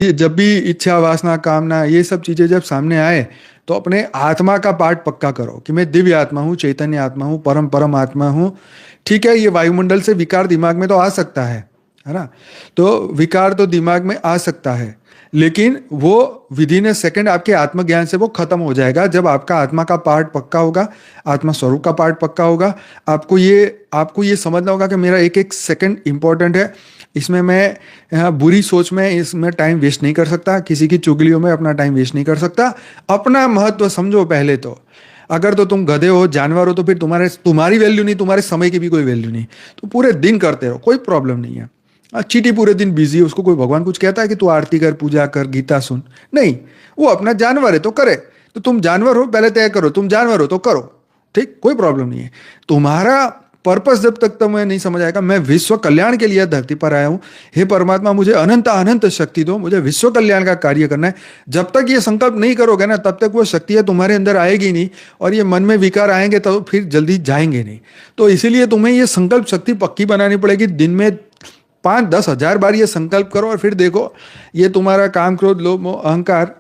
ये जब भी इच्छा वासना कामना ये सब चीजें जब सामने आए तो अपने आत्मा का पाठ पक्का करो कि मैं दिव्य आत्मा हूँ, चैतन्य आत्मा हूँ, परम परम आत्मा हूँ। ठीक है, ये वायुमंडल से विकार दिमाग में तो आ सकता है ना। तो विकार तो दिमाग में आ सकता है, लेकिन वो विद इन ए सेकेंड आपके आत्मज्ञान से वो खत्म हो जाएगा जब आपका आत्मा का पार्ट पक्का होगा, आत्मा स्वरूप का पार्ट पक्का होगा। आपको ये समझना होगा कि मेरा एक एक सेकंड इंपॉर्टेंट है। इसमें मैं बुरी सोच में इसमें टाइम वेस्ट नहीं कर सकता, किसी की चुगलियों में अपना टाइम वेस्ट नहीं कर सकता। अपना महत्व समझो पहले तो। अगर तो तुम गधे हो, जानवर हो, तो फिर तुम्हारी वैल्यू नहीं, तुम्हारे समय की भी कोई वैल्यू नहीं। तो पूरे दिन करते रहो, कोई प्रॉब्लम नहीं है। चीटी पूरे दिन बिजी है, उसको कोई भगवान कुछ कहता है कि तू आरती कर, पूजा कर, गीता सुन? नहीं, वो अपना जानवर है तो करे। तो तुम जानवर हो, पहले तय करो तुम जानवर हो तो करो। ठीक, कोई प्रॉब्लम नहीं है। तुम्हारा पर्पस जब तक तुम्हें नहीं समझ आएगा, मैं विश्व कल्याण के लिए धरती पर आया हूं, हे परमात्मा मुझे अनंत अनंत शक्ति दो, मुझे विश्व कल्याण का कार्य करना है। जब तक ये संकल्प नहीं करोगे ना, तब तक वो शक्तियां तुम्हारे अंदर आएगी नहीं, और ये मन में विकार आएंगे तो फिर जल्दी जाएंगे नहीं। तो इसीलिए तुम्हें ये संकल्प शक्ति पक्की बनानी पड़ेगी। दिन में 5-10 हज़ार बार ये संकल्प करो, और फिर देखो ये तुम्हारा काम, क्रोध, लोभ, मोह, अहंकार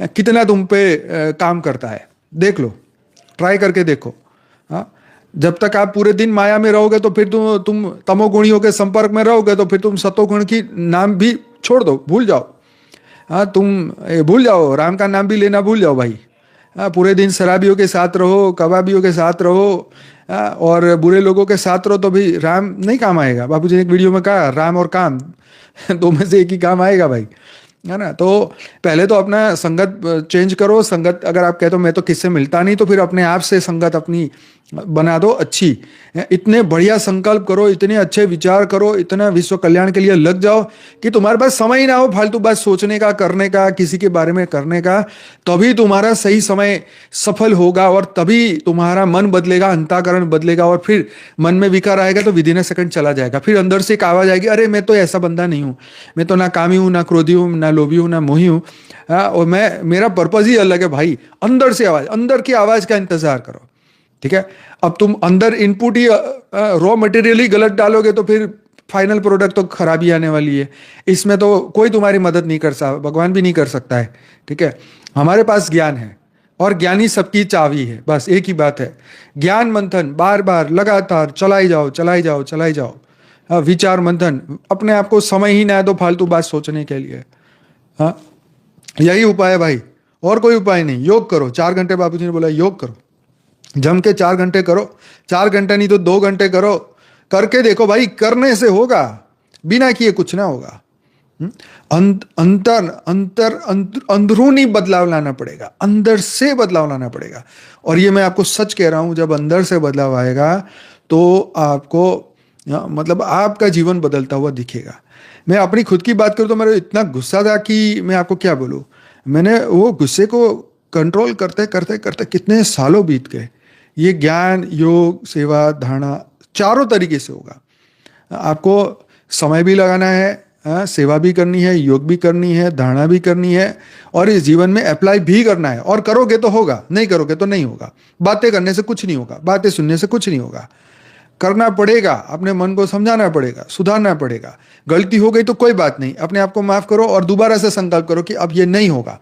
कितना तुम पे काम करता है। देख लो, ट्राई करके देखो। हाँ, जब तक आप पूरे दिन माया में रहोगे तो फिर तुम तमोगुणियों के संपर्क में रहोगे तो फिर तुम सतोगुण की नाम भी छोड़ दो, भूल जाओ। हाँ, तुम भूल जाओ, राम का नाम भी लेना भूल जाओ भाई। हाँ, पूरे दिन शराबियों के साथ रहो, कबाबियों के साथ रहो, और बुरे लोगों के साथ रहो तो भी राम नहीं काम आएगा। बापूजी ने एक वीडियो में कहा, राम और काम दो में से एक ही काम आएगा भाई, है ना। तो पहले तो अपना संगत चेंज करो। संगत अगर आप कहते हो मैं तो किससे मिलता नहीं, तो फिर अपने आप से संगत अपनी बना दो अच्छी। इतने बढ़िया संकल्प करो, इतने अच्छे विचार करो, इतना विश्व कल्याण के लिए लग जाओ कि तुम्हारे पास समय ही ना हो फालतू बात सोचने का, करने का, किसी के बारे में करने का। तभी तुम्हारा सही समय सफल होगा, और तभी तुम्हारा मन बदलेगा, अंतःकरण बदलेगा, और फिर मन में विकार आएगा तो विद इन ए सेकंड चला जाएगा। फिर अंदर से एक आवाज आएगी, अरे मैं तो ऐसा बंदा नहीं हूं, मैं तो ना कामी हूं, ना क्रोधी हूं, ना लोभी हूं, ना मोही हूं। और मेरा पर्पज ही अलग है भाई। अंदर से आवाज, अंदर की आवाज का इंतजार करो। ठीक है, अब तुम अंदर इनपुट ही रॉ मटेरियल ही गलत डालोगे तो फिर फाइनल प्रोडक्ट तो खराबी आने वाली है। इसमें तो कोई तुम्हारी मदद नहीं कर सकता, भगवान भी नहीं कर सकता है। ठीक है, हमारे पास ज्ञान है, और ज्ञानी सबकी चाबी है। बस एक ही बात है, ज्ञान मंथन बार बार लगातार चलाई जाओ, चलाई जाओ, चलाई जाओ। विचार मंथन, अपने आप को समय ही ना दो फालतू बात सोचने के लिए। हाँ, यही उपाय है भाई, और कोई उपाय नहीं। योग करो 4 घंटे, बापूजी ने बोला योग करो, जम के 4 घंटे करो। 4 घंटे नहीं तो 2 घंटे करो, करके देखो भाई, करने से होगा, बिना किए कुछ ना होगा। अंदरूनी बदलाव लाना पड़ेगा, अंदर से बदलाव लाना पड़ेगा। और ये मैं आपको सच कह रहा हूं, जब अंदर से बदलाव आएगा तो आपको मतलब आपका जीवन बदलता हुआ दिखेगा। मैं अपनी खुद की बात करूं तो मेरा इतना गुस्सा था कि मैं आपको क्या बोलूं। मैंने वो गुस्से को कंट्रोल करते करते करते कितने सालों बीत गए। ये ज्ञान, योग, सेवा, धारणा चारों तरीके से होगा। आपको समय भी लगाना है, सेवा भी करनी है, योग भी करनी है, धारणा भी करनी है, और इस जीवन में अप्लाई भी करना है। और करोगे तो होगा, नहीं करोगे तो नहीं होगा। बातें करने से कुछ नहीं होगा, बातें सुनने से कुछ नहीं होगा। करना पड़ेगा, अपने मन को समझाना पड़ेगा, सुधारना पड़ेगा। गलती हो गई तो कोई बात नहीं, अपने आप को माफ करो और दोबारा से संकल्प करो कि अब ये नहीं होगा।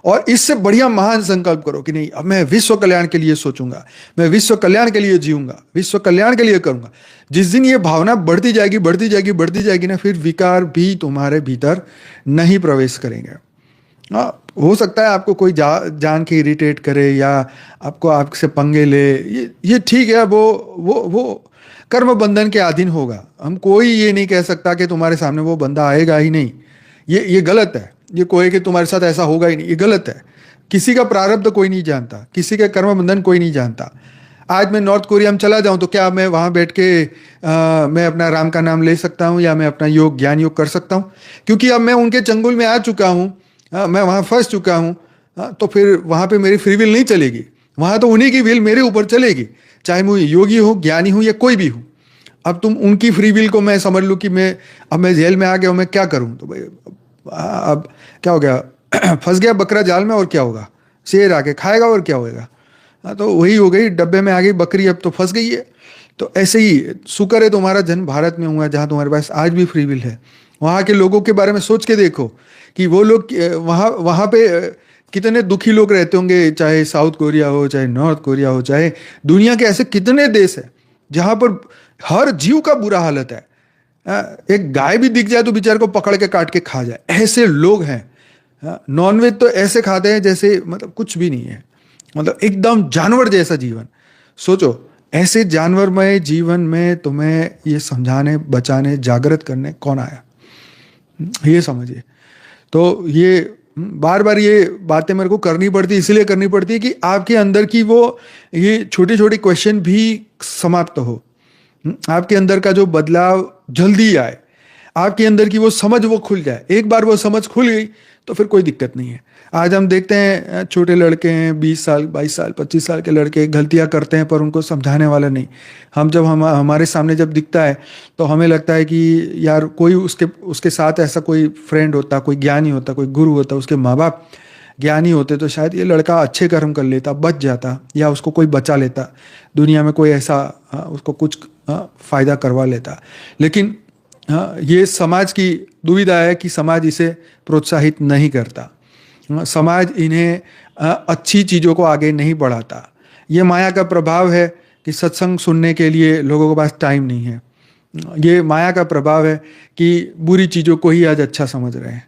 और इससे बढ़िया महान संकल्प करो कि नहीं, अब मैं विश्व कल्याण के लिए सोचूंगा, मैं विश्व कल्याण के लिए जीऊंगा, विश्व कल्याण के लिए करूंगा। जिस दिन ये भावना बढ़ती जाएगी, बढ़ती जाएगी, बढ़ती जाएगी ना, फिर विकार भी तुम्हारे भीतर नहीं प्रवेश करेंगे। हो सकता है आपको कोई जान के इरिटेट करे, या आपको आपसे पंगे ले, ये ठीक है, वो कर्म बंधन के अधीन होगा। हम कोई ये नहीं कह सकता कि तुम्हारे सामने वो बंदा आएगा ही नहीं, ये गलत है। ये कोई कि तुम्हारे साथ ऐसा होगा ही नहीं, ये गलत है। किसी का प्रारब्ध कोई नहीं जानता, किसी के कर्म बंधन कोई नहीं जानता। आज मैं नॉर्थ कोरिया में चला जाऊं तो क्या मैं वहां बैठ के मैं अपना राम का नाम ले सकता हूं, या मैं अपना योग, ज्ञान योग कर सकता हूं? क्योंकि अब मैं उनके चंगुल में आ चुका हूं, मैं वहां फंस चुका हूं। तो फिर वहां पे मेरी फ्री विल नहीं चलेगी, वहां तो उन्हीं की विल मेरे ऊपर चलेगी, चाहे मैं योगी हूं, ज्ञानी हूं, या कोई भी हूं। अब तुम उनकी फ्री विल को मैं समझ लूँ कि अब मैं जेल में आ गया हूं, मैं क्या करूं? तो भाई अब क्या हो गया, फंस गया बकरा जाल में, और क्या होगा? शेर आके खाएगा, और क्या होएगा? तो वही हो गई, डब्बे में आ गई बकरी, अब तो फंस गई है। तो ऐसे ही शुक्र है तुम्हारा जन्म भारत में हुआ, जहां तुम्हारे पास आज भी फ्री विल है। वहां के लोगों के बारे में सोच के देखो कि वो लोग वहाँ वहाँ पे कितने दुखी लोग रहते होंगे, चाहे साउथ कोरिया हो, चाहे नॉर्थ कोरिया हो, चाहे दुनिया के ऐसे कितने देश हैं जहाँ पर हर जीव का बुरा हालत है। एक गाय भी दिख जाए तो बेचारे को पकड़ के काट के खा जाए, ऐसे लोग हैं। नॉनवेज तो ऐसे खाते हैं जैसे मतलब कुछ भी नहीं है, मतलब एकदम जानवर जैसा जीवन। सोचो, ऐसे जानवरमय जीवन में तुम्हें ये समझाने, बचाने, जागृत करने कौन आया? ये समझिए। तो ये बार बार ये बातें मेरे को करनी पड़ती, इसलिए करनी पड़ती है कि आपके अंदर की वो ये छोटी छोटी क्वेश्चन भी समाप्त हो, आपके अंदर का जो बदलाव जल्दी आए, आपके अंदर की वो समझ वो खुल जाए। एक बार वो समझ खुल गई तो फिर कोई दिक्कत नहीं है। आज हम देखते हैं छोटे लड़के हैं, 20 साल 22 साल 25 साल के लड़के गलतियां करते हैं पर उनको समझाने वाला नहीं। हम हमारे सामने जब दिखता है तो हमें लगता है कि यार कोई उसके उसके साथ ऐसा कोई फ्रेंड होता, कोई ज्ञानी होता, कोई गुरु होता, उसके माँ बाप ज्ञानी होते तो शायद ये लड़का अच्छे कर्म कर लेता, बच जाता, या उसको कोई बचा लेता, दुनिया में कोई ऐसा उसको कुछ फायदा करवा लेता। लेकिन ये समाज की दुविधा है कि समाज इसे प्रोत्साहित नहीं करता, समाज इन्हें अच्छी चीज़ों को आगे नहीं बढ़ाता। ये माया का प्रभाव है कि सत्संग सुनने के लिए लोगों के पास टाइम नहीं है। ये माया का प्रभाव है कि बुरी चीज़ों को ही आज अच्छा समझ रहे हैं।